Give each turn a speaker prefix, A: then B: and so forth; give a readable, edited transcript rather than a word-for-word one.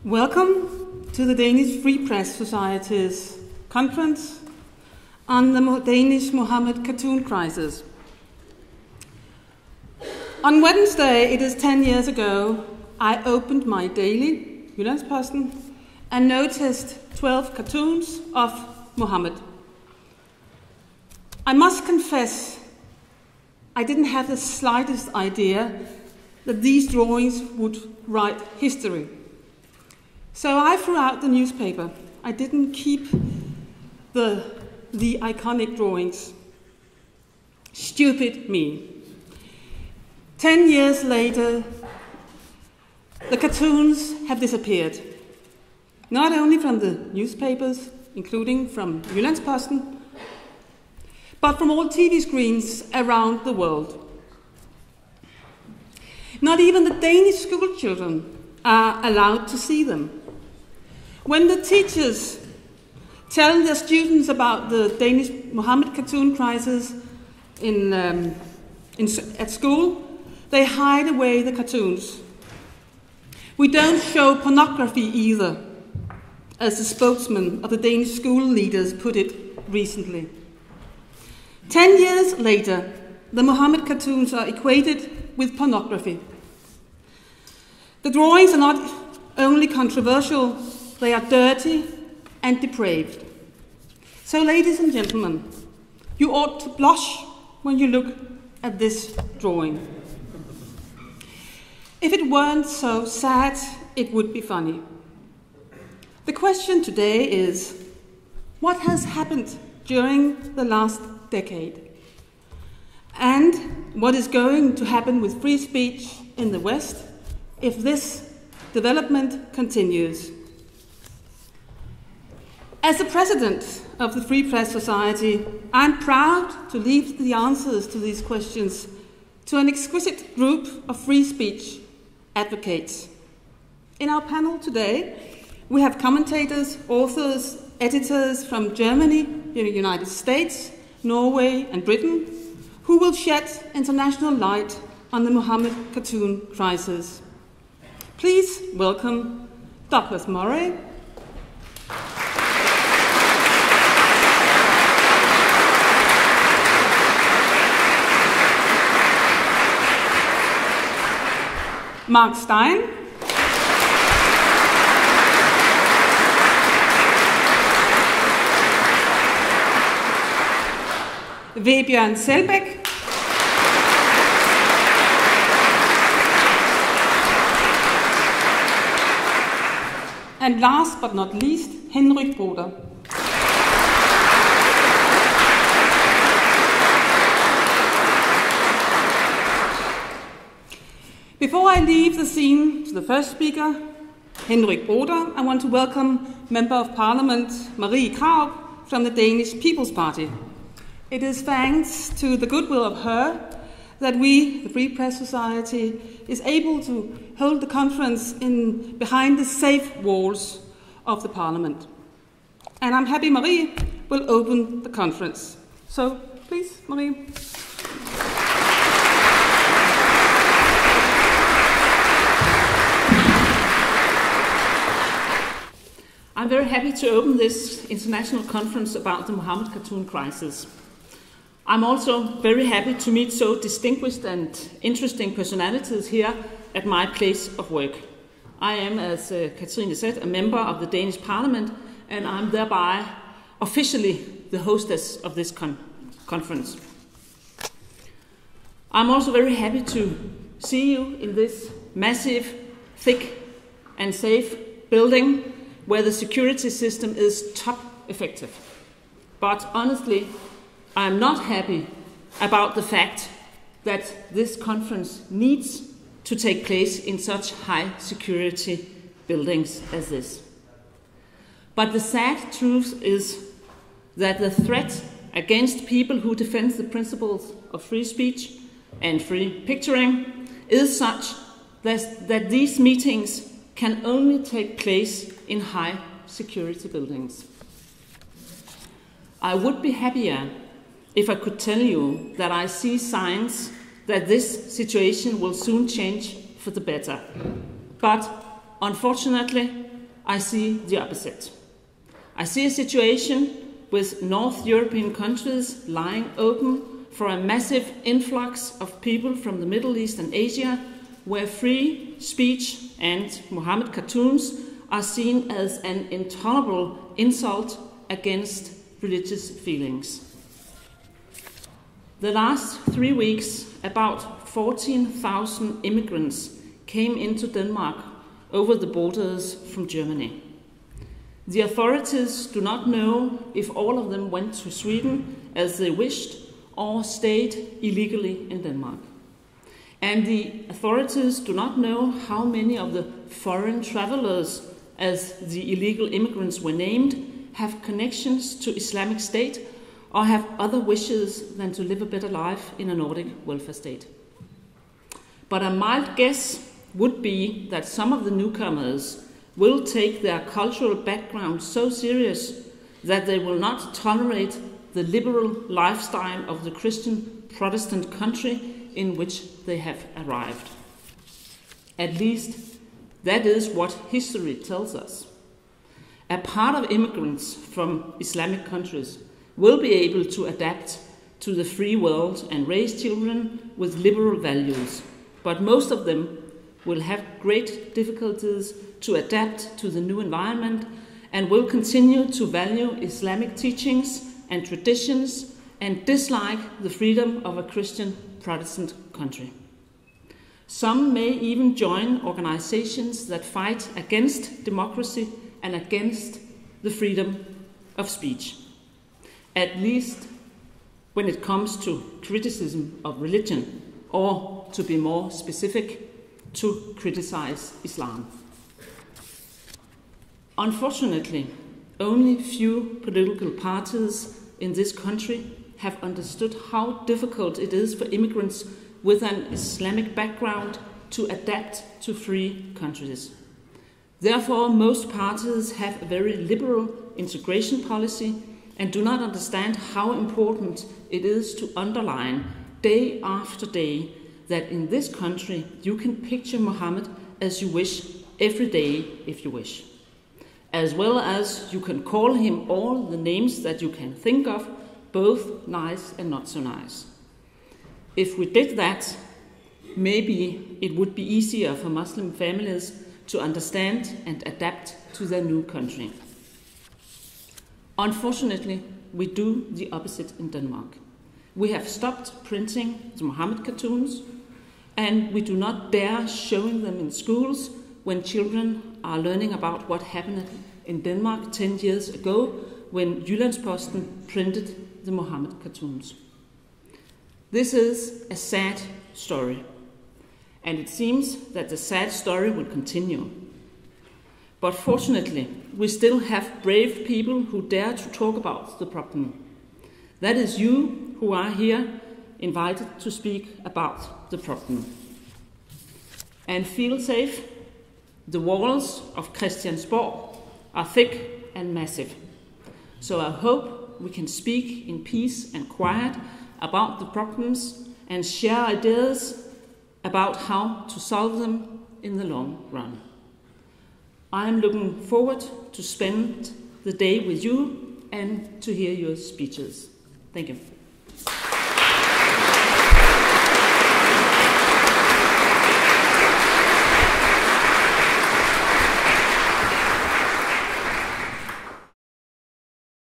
A: Welcome to the Danish Free Press Society's conference on the Danish Muhammad cartoon crisis. On Wednesday, it is 10 years ago, I opened my daily, Jyllands-Posten, and noticed 12 cartoons of Muhammad. I must confess, I didn't have the slightest idea that these drawings would write history. So I threw out the newspaper. I didn't keep the iconic drawings. Stupid me. 10 years later, the cartoons have disappeared. Not only from the newspapers, including from Jyllands-Posten, but from all TV screens around the world. Not even the Danish school children are allowed to see them. When the teachers tell their students about the Danish Muhammad cartoon crisis at school, they hide away the cartoons. We don't show pornography either, as the spokesman of the Danish school leaders put it recently. 10 years later, the Muhammad cartoons are equated with pornography. The drawings are not only controversial, they are dirty and depraved. So, ladies and gentlemen, you ought to blush when you look at this drawing. If it weren't so sad, it would be funny. The question today is, what has happened during the last decade? And what is going to happen with free speech in the West if this development continues? As the president of the Free Press Society, I'm proud to leave the answers to these questions to an exquisite group of free speech advocates. In our panel today, we have commentators, authors, editors from Germany, the United States, Norway, and Britain, who will shed international light on the Muhammad cartoon crisis. Please welcome Douglas Murray, Mark Steyn, Vebjørn Selbekk, and last but not least, Henryk Broder. Before I leave the scene to the first speaker, Henryk Broder, I want to welcome Member of Parliament Marie Krarup from the Danish People's Party. It is thanks to the goodwill of her that we, the Free Press Society, is able to hold the conference behind the safe walls of the Parliament. And I'm happy Marie will open the conference. So, please, Marie.
B: I'm very happy to open this international conference about the Muhammad cartoon crisis. I'm also very happy to meet so distinguished and interesting personalities here at my place of work. I am, as Katrine said, a member of the Danish Parliament, and I'm thereby officially the hostess of this conference. I'm also very happy to see you in this massive, thick, and safe building where the security system is top effective. But honestly, I'm not happy about the fact that this conference needs to take place in such high security buildings as this. But the sad truth is that the threat against people who defend the principles of free speech and free picturing is such that these meetings can only take place in high security buildings. I would be happier if I could tell you that I see signs that this situation will soon change for the better. But unfortunately, I see the opposite. I see a situation with North European countries lying open for a massive influx of people from the Middle East and Asia, where free speech and Muhammad cartoons are seen as an intolerable insult against religious feelings. The last 3 weeks, about 14,000 immigrants came into Denmark over the borders from Germany. The authorities do not know if all of them went to Sweden as they wished or stayed illegally in Denmark. And the authorities do not know how many of the foreign travelers, as the illegal immigrants were named, have connections to Islamic State or have other wishes than to live a better life in a Nordic welfare state. But a mild guess would be that some of the newcomers will take their cultural background so serious that they will not tolerate the liberal lifestyle of the Christian Protestant country in which they have arrived. At least that is what history tells us. A part of immigrants from Islamic countries will be able to adapt to the free world and raise children with liberal values, but most of them will have great difficulties to adapt to the new environment and will continue to value Islamic teachings and traditions and dislike the freedom of a Christian Protestant country. Some may even join organizations that fight against democracy and against the freedom of speech, at least when it comes to criticism of religion, or to be more specific, to criticize Islam. Unfortunately, only few political parties in this country have understood how difficult it is for immigrants with an Islamic background to adapt to free countries. Therefore, most parties have a very liberal integration policy and do not understand how important it is to underline day after day that in this country you can picture Muhammad as you wish every day if you wish, as well as you can call him all the names that you can think of, both nice and not so nice. If we did that, maybe it would be easier for Muslim families to understand and adapt to their new country. Unfortunately, we do the opposite in Denmark. We have stopped printing the Muhammad cartoons, and we do not dare showing them in schools when children are learning about what happened in Denmark 10 years ago when Jyllands-Posten printed the Muhammad cartoons. This is a sad story, and it seems that the sad story will continue. But fortunately, we still have brave people who dare to talk about the problem. That is you who are here invited to speak about the problem. And feel safe. The walls of Christiansborg are thick and massive. So I hope we can speak in peace and quiet about the problems and share ideas about how to solve them in the long run. I am looking forward to spend the day with you and to hear your speeches. Thank you.